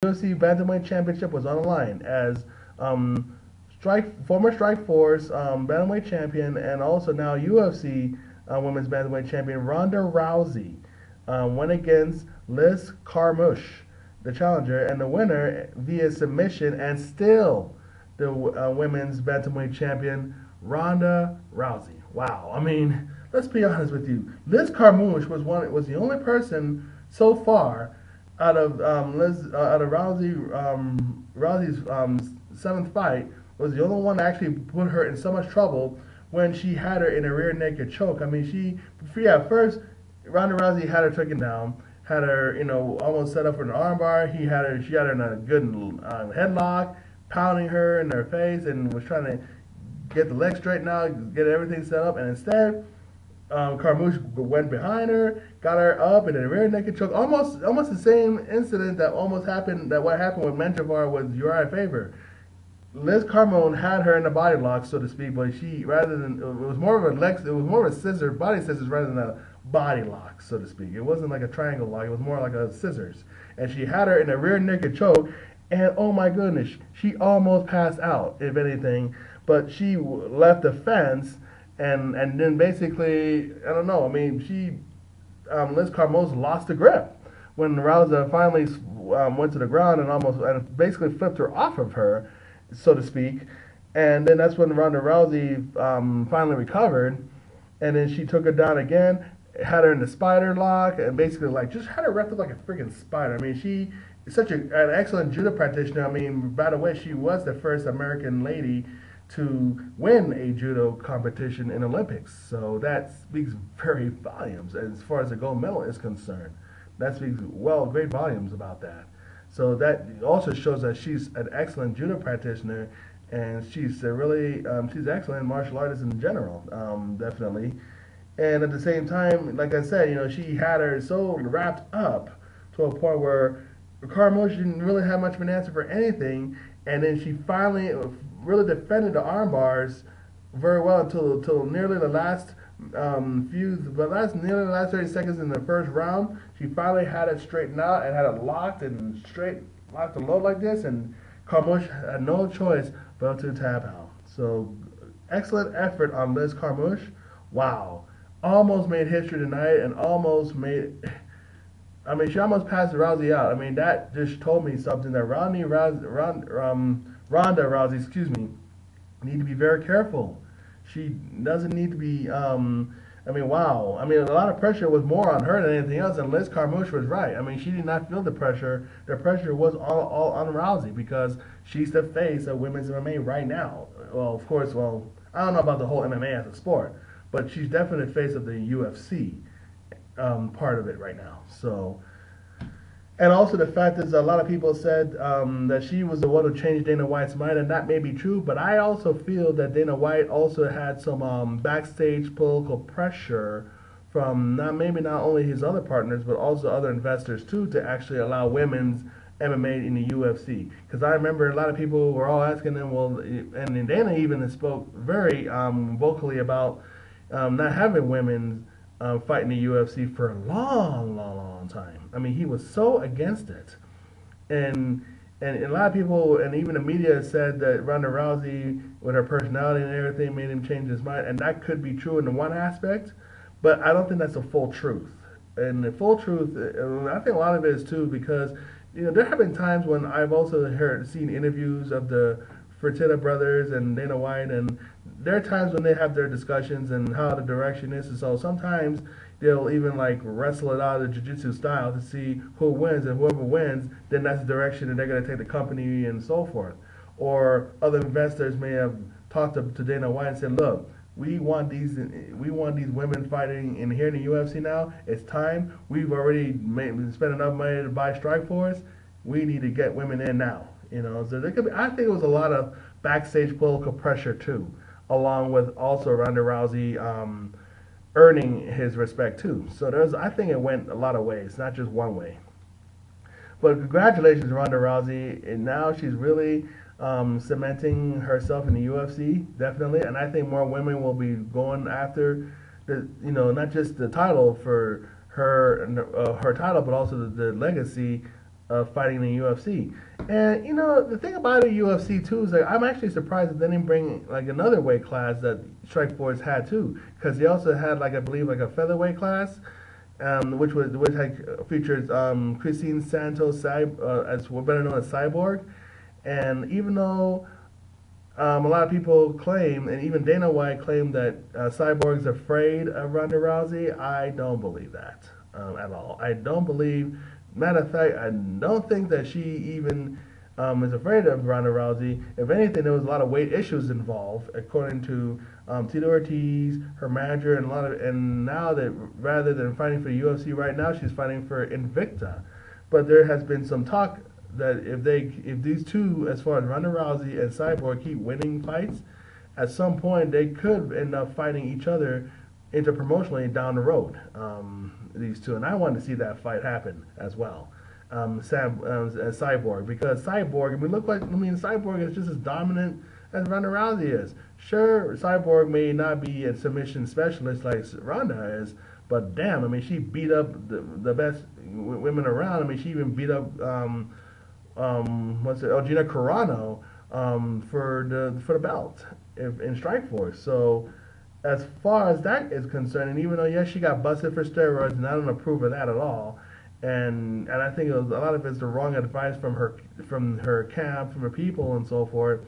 UFC Bantamweight Championship was on the line as former Strikeforce Bantamweight champion and also now UFC Women's Bantamweight champion Ronda Rousey went against Liz Carmouche, the challenger, and the winner via submission, and still the Women's Bantamweight champion Ronda Rousey. Wow, I mean, let's be honest with you. Liz Carmouche was the only person so far out of Rousey's seventh fight, was the only one that actually put her in so much trouble when she had her in a rear naked choke. I mean, first Ronda Rousey had her taken down, had her, almost set up for an armbar. She had her in a good headlock, pounding her in her face, and was trying to get the legs straightened out, get everything set up, and instead, Carmouche went behind her, got her up in a rear naked choke. Almost the same incident that what happened with Menjivar with Urijah Faber. Liz Carmouche had her in a body lock, so to speak, but it was more of a body scissors rather than a body lock, so to speak. It wasn't like a triangle lock, it was more like a scissors. And she had her in a rear naked choke, and oh my goodness, she almost passed out, if anything, but she left the fence, and then basically, I don't know, I mean, Liz Carmouche lost the grip when Rousey finally went to the ground and basically flipped her off of her, so to speak. And then that's when Ronda Rousey finally recovered, and then she took her down again, had her in the spider lock, and basically just had her wrapped up like a freaking spider. I mean, she is such an excellent judo practitioner. I mean, by the way, she was the first American lady to win a judo competition in Olympics. So that speaks very volumes as far as the gold medal is concerned. That speaks great volumes about that. So that also shows that she's an excellent judo practitioner, and she's she's excellent martial artist in general, definitely. And at the same time, like I said, she had her so wrapped up to a point where Carmouche didn't really have much of an answer for anything, and then she finally really defended the arm bars very well until nearly the last nearly the last 30 seconds in the first round. She finally had it straightened out and had it locked and locked and low like this, and Carmouche had no choice but to tap out. So excellent effort on Liz Carmouche. Wow. Almost made history tonight, and she almost passed Rousey out. I mean, that just told me something that Ronda Rousey, need to be very careful. She doesn't need to be, wow. I mean, a lot of pressure was more on her than anything else, and Liz Carmouche was right. I mean, she did not feel the pressure. The pressure was all on Rousey because she's the face of women's MMA right now. Well, of course, I don't know about the whole MMA as a sport, but she's definitely the face of the UFC part of it right now. So, and also the fact is, a lot of people said that she was the one who changed Dana White's mind, and that may be true, but I also feel that Dana White also had some backstage political pressure from not only his other partners, but also other investors too, to actually allow women's MMA in the UFC. Because I remember a lot of people were all asking them, and Dana even spoke very vocally about not having women fight in the UFC for a long time. I mean, he was so against it, and a lot of people, and even the media, said that Ronda Rousey, with her personality and everything, made him change his mind, and that could be true in one aspect, but I don't think that's the full truth. And the full truth, I think a lot of it is too, because there have been times when I've also seen interviews of the Fertitta brothers and Dana White, and there are times when they have their discussions and how the direction is, and so sometimes they'll even wrestle it out of the jiu-jitsu style to see who wins, and whoever wins, then that's the direction that they're going to take the company and so forth. Or other investors may have talked to Dana White and said, look, we want these women fighting in here in the UFC now. It's time. We've already spent enough money to buy Strikeforce. We need to get women in now. So there could be, I think it was a lot of backstage political pressure too, along with also Ronda Rousey earning his respect too. So I think it went a lot of ways, not just one way. But congratulations to Ronda Rousey, and now she's really cementing herself in the UFC, definitely. And I think more women will be going after not just the title for her title, but also the legacy of fighting in the UFC. And you know, the thing about the UFC too is like I'm actually surprised that they didn't bring like another weight class that Strikeforce had too, because they also had like I believe like a featherweight class, which had features Christine Santos, as we're better known as Cyborg, and even though a lot of people claim, and even Dana White claimed that Cyborg's afraid of Ronda Rousey, I don't believe that at all. I don't believe. Matter of fact, I don't think that she even is afraid of Ronda Rousey. If anything, there was a lot of weight issues involved, according to Tito Ortiz, her manager, and now that rather than fighting for the UFC right now, she's fighting for Invicta. But there has been some talk that if these two, as far as Ronda Rousey and Cyborg, keep winning fights, at some point they could end up fighting each other interpromotionally down the road. These two, and I want to see that fight happen as well. Cyborg, because Cyborg, Cyborg is just as dominant as Ronda Rousey is. Sure, Cyborg may not be a submission specialist like Ronda is, but damn, I mean, she beat up the best women around. I mean, she even beat up Gina Carano for the belt in Strikeforce. So as far as that is concerned, and even though yes, she got busted for steroids, and I don't approve of that at all, and I think a lot of it's the wrong advice from her camp, from her people, and so forth,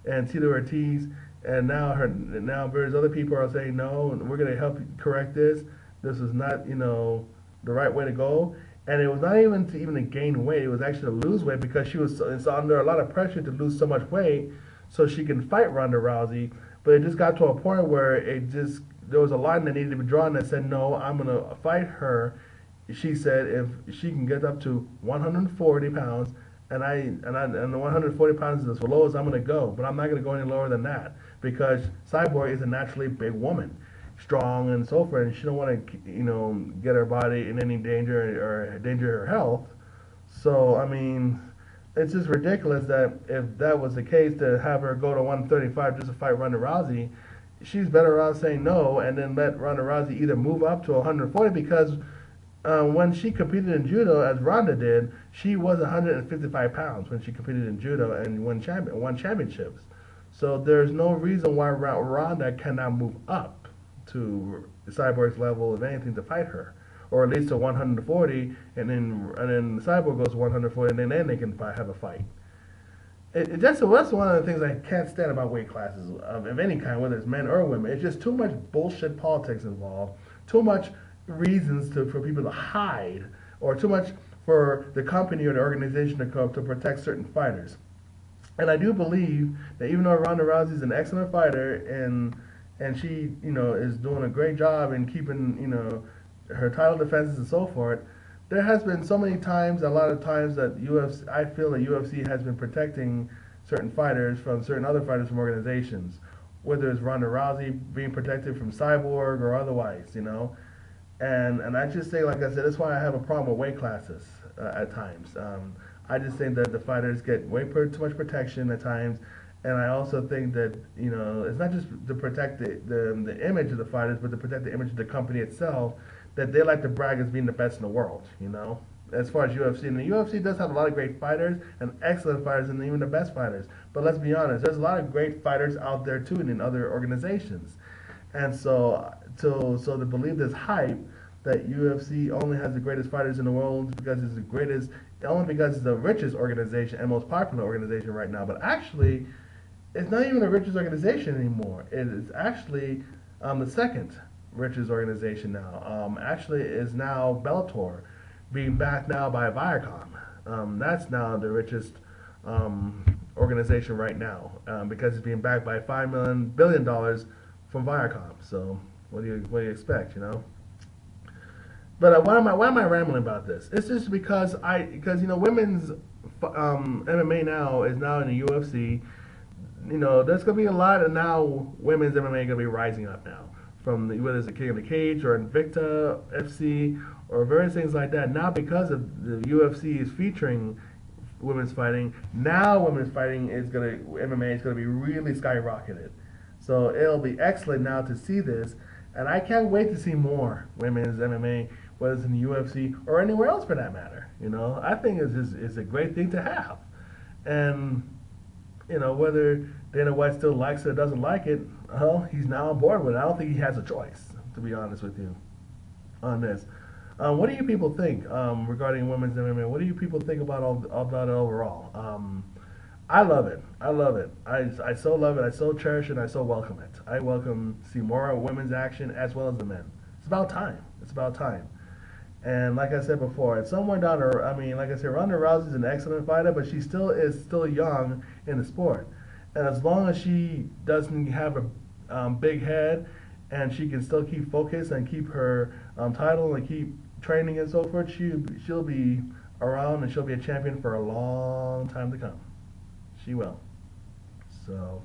and Tito Ortiz, and now various other people are saying no, we're going to help correct this. This is not the right way to go, and it was not even to gain weight; it was actually to lose weight because she was under a lot of pressure to lose so much weight so she can fight Ronda Rousey. But it just got to a point where there was a line that needed to be drawn that said, no, I'm going to fight her. She said if she can get up to 140 pounds, and the 140 pounds is as low as I'm going to go, but I'm not going to go any lower than that because Cyborg is a naturally big woman, strong and so forth, and she don't want to get her body in any danger or endanger her health. So I mean, it's just ridiculous that if that was the case, to have her go to 135 just to fight Ronda Rousey, she's better off saying no and then let Ronda Rousey either move up to 140 because when she competed in judo, as Ronda did, she was 155 pounds when she competed in judo and won championships. So there's no reason why Ronda cannot move up to Cyborg's level, if anything, to fight her. Or at least to 140, and then Cyborg goes to 140, and then they can have a fight. That's one of the things I can't stand about weight classes of any kind, whether it's men or women. It's just too much bullshit politics involved, too much reasons for people to hide, or too much for the company or the organization to protect certain fighters. And I do believe that even though Ronda Rousey is an excellent fighter and she is doing a great job in keeping her title defenses and so forth, there has been so many times, a lot of times that I feel that UFC has been protecting certain fighters from certain other fighters from organizations, whether it's Ronda Rousey being protected from Cyborg or otherwise, and I just say, like I said, that's why I have a problem with weight classes at times. I just think that the fighters get way too much protection at times, and I also think that it's not just to protect the image of the fighters, but to protect the image of the company itself, that they like to brag as being the best in the world, as far as UFC. And the UFC does have a lot of great fighters and excellent fighters and even the best fighters. But let's be honest, there's a lot of great fighters out there too in other organizations. And so to believe this hype that UFC only has the greatest fighters in the world because it's the greatest, only because it's the richest organization and most popular organization right now. But actually, it's not even the richest organization anymore. It is actually the second richest organization now. Actually, is now Bellator, being backed now by Viacom. That's now the richest organization right now because it's being backed by $5 billion from Viacom. So what do you expect, But why am I rambling about this? It's just because women's MMA now is now in the UFC. There's gonna be a lot of now women's MMA gonna be rising up now. From whether it's the King of the Cage or Invicta FC or various things like that. Now because of the UFC is featuring women's fighting, now women's fighting MMA is gonna be really skyrocketed. So it'll be excellent now to see this, and I can't wait to see more women's MMA whether it's in the UFC or anywhere else for that matter. You know, I think it's a great thing to have. And, you know, whether Dana White still likes it or doesn't like it, well, he's now on board with it. I don't think he has a choice, to be honest with you, on this. What do you people think regarding women's MMA? What do you people think about all that overall? I love it. I love it. I so love it. I so cherish it. I so welcome it. I welcome see more women's action as well as the men. It's about time. It's about time. And like I said before, it's somewhere down the. I mean, like I said, Ronda Rousey is an excellent fighter, but she still is still young in the sport. And as long as she doesn't have a big head, and she can still keep focused and keep her title and keep training and so forth, she'll be around and she'll be a champion for a long time to come. She will. So,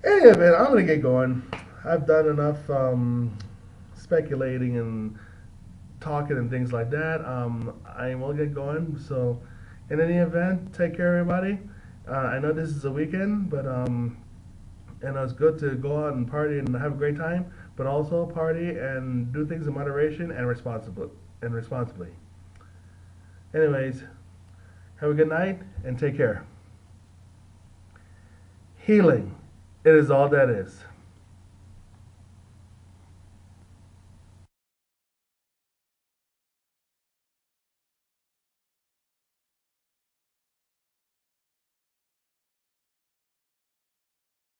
any event, I'm gonna get going. I've done enough speculating and talking and things like that. I will get going. So, in any event, take care, everybody. I know this is a weekend, but and it's good to go out and party and have a great time, but also party and do things in moderation and responsibly. Anyways, have a good night and take care. Healing, it is all that is.